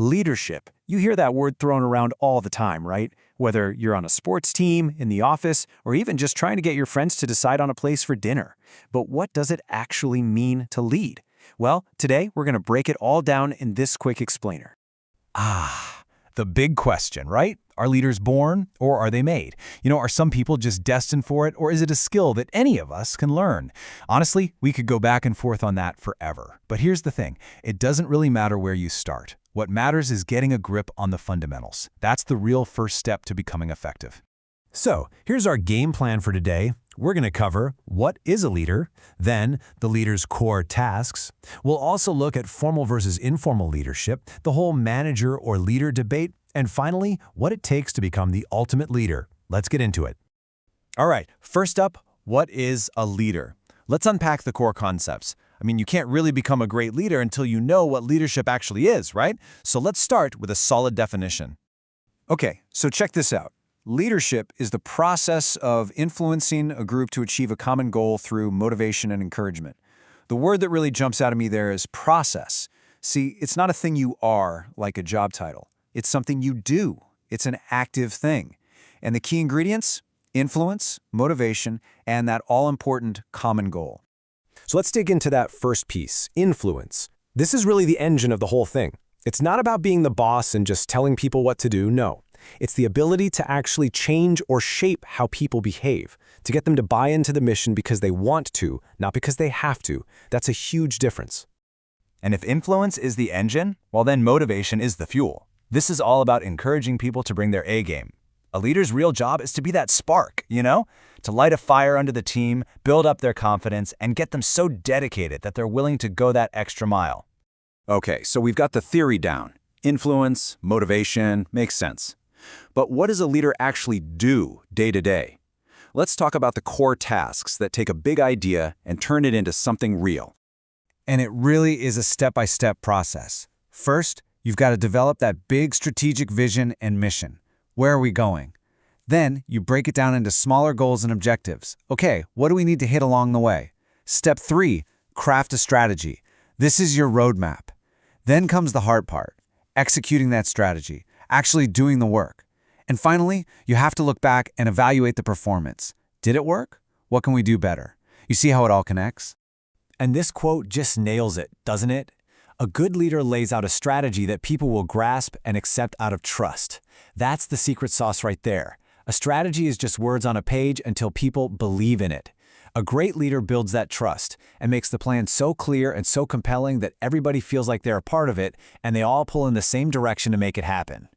Leadership. You hear that word thrown around all the time, right? Whether you're on a sports team, in the office, or even just trying to get your friends to decide on a place for dinner. But what does it actually mean to lead? Well, today we're going to break it all down in this quick explainer. The big question, right? Are leaders born or are they made? Are some people just destined for it, or is it a skill that any of us can learn? Honestly, we could go back and forth on that forever. But here's the thing, it doesn't really matter where you start. What matters is getting a grip on the fundamentals. That's the real first step to becoming effective. So, here's our game plan for today. We're going to cover what is a leader, then the leader's core tasks. We'll also look at formal versus informal leadership, the whole manager or leader debate, and finally, what it takes to become the ultimate leader. Let's get into it. All right, first up, what is a leader? Let's unpack the core concepts. You can't really become a great leader until you know what leadership actually is, right? So let's start with a solid definition. Okay, so check this out. Leadership is the process of influencing a group to achieve a common goal through motivation and encouragement. The word that really jumps out at me there is process. See, it's not a thing you are, like a job title. It's something you do. It's an active thing. And the key ingredients? Influence, motivation, and that all-important common goal. So let's dig into that first piece, influence. This is really the engine of the whole thing. It's not about being the boss and just telling people what to do, no. It's the ability to actually change or shape how people behave, to get them to buy into the mission because they want to, not because they have to. That's a huge difference. And if influence is the engine, well then motivation is the fuel. This is all about encouraging people to bring their A game. A leader's real job is to be that spark, to light a fire under the team, build up their confidence, and get them so dedicated that they're willing to go that extra mile. Okay, so we've got the theory down. Influence, motivation, makes sense. But what does a leader actually do day to day? Let's talk about the core tasks that take a big idea and turn it into something real. And it really is a step-by-step process. First, you've got to develop that big strategic vision and mission. Where are we going? Then you break it down into smaller goals and objectives. Okay, what do we need to hit along the way? Step 3, craft a strategy. This is your roadmap. Then comes the hard part, executing that strategy, actually doing the work. And finally, you have to look back and evaluate the performance. Did it work? What can we do better? You see how it all connects? And this quote just nails it, doesn't it? A good leader lays out a strategy that people will grasp and accept out of trust. That's the secret sauce right there. A strategy is just words on a page until people believe in it. A great leader builds that trust and makes the plan so clear and so compelling that everybody feels like they're a part of it and they all pull in the same direction to make it happen.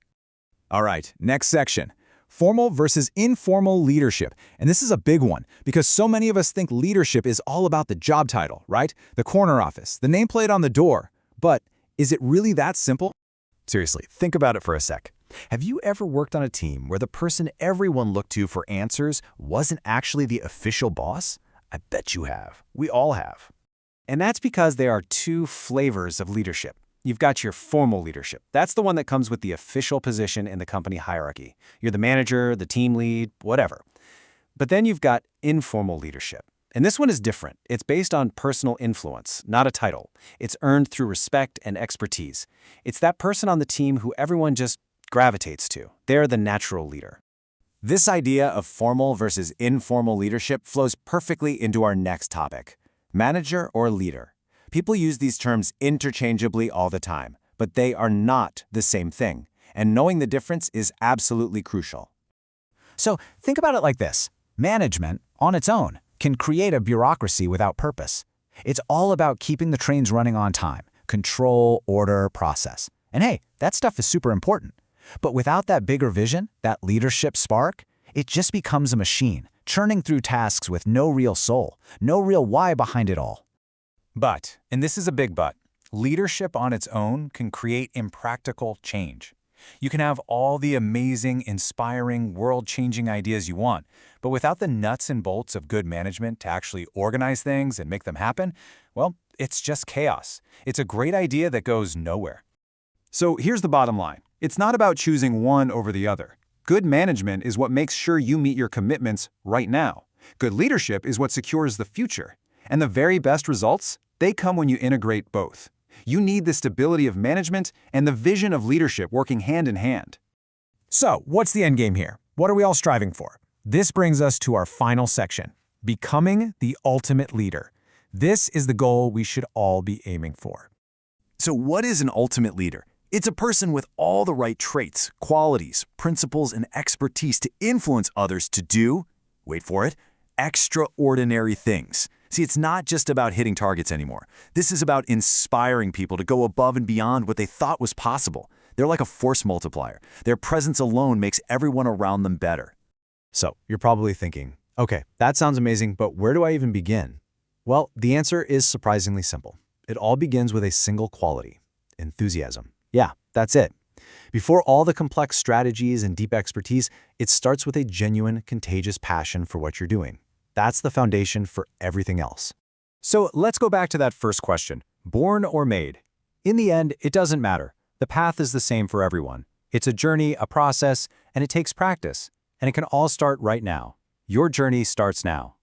All right, next section. Formal versus informal leadership. And this is a big one because so many of us think leadership is all about the job title, right? The corner office, the nameplate on the door. But is it really that simple? Seriously, think about it for a sec. Have you ever worked on a team where the person everyone looked to for answers wasn't actually the official boss? I bet you have. We all have. And that's because there are two flavors of leadership. You've got your formal leadership. That's the one that comes with the official position in the company hierarchy. You're the manager, the team lead, whatever. But then you've got informal leadership. And this one is different. It's based on personal influence, not a title. It's earned through respect and expertise. It's that person on the team who everyone just gravitates to. They're the natural leader. This idea of formal versus informal leadership flows perfectly into our next topic, manager or leader. People use these terms interchangeably all the time, but they are not the same thing. And knowing the difference is absolutely crucial. So think about it like this. Management, on its own, can create a bureaucracy without purpose. It's all about keeping the trains running on time, control, order, process. And hey, that stuff is super important. But without that bigger vision, that leadership spark, it just becomes a machine, churning through tasks with no real soul, no real why behind it all. But, and this is a big but, leadership on its own can create impractical change. You can have all the amazing, inspiring, world-changing ideas you want, but without the nuts and bolts of good management to actually organize things and make them happen, well, it's just chaos. It's a great idea that goes nowhere. So here's the bottom line. It's not about choosing one over the other. Good management is what makes sure you meet your commitments right now. Good leadership is what secures the future. And the very best results, they come when you integrate both. You need the stability of management and the vision of leadership working hand in hand. So, what's the end game here? What are we all striving for? This brings us to our final section, becoming the ultimate leader. This is the goal we should all be aiming for. So what is an ultimate leader? It's a person with all the right traits, qualities, principles, and expertise to influence others to do, wait for it, extraordinary things. See, it's not just about hitting targets anymore. This is about inspiring people to go above and beyond what they thought was possible. They're like a force multiplier. Their presence alone makes everyone around them better. So, you're probably thinking, okay, that sounds amazing, but where do I even begin? Well, the answer is surprisingly simple. It all begins with a single quality: enthusiasm. Yeah, that's it. Before all the complex strategies and deep expertise, it starts with a genuine, contagious passion for what you're doing. That's the foundation for everything else. So let's go back to that first question, born or made? In the end, it doesn't matter. The path is the same for everyone. It's a journey, a process, and it takes practice. And it can all start right now. Your journey starts now.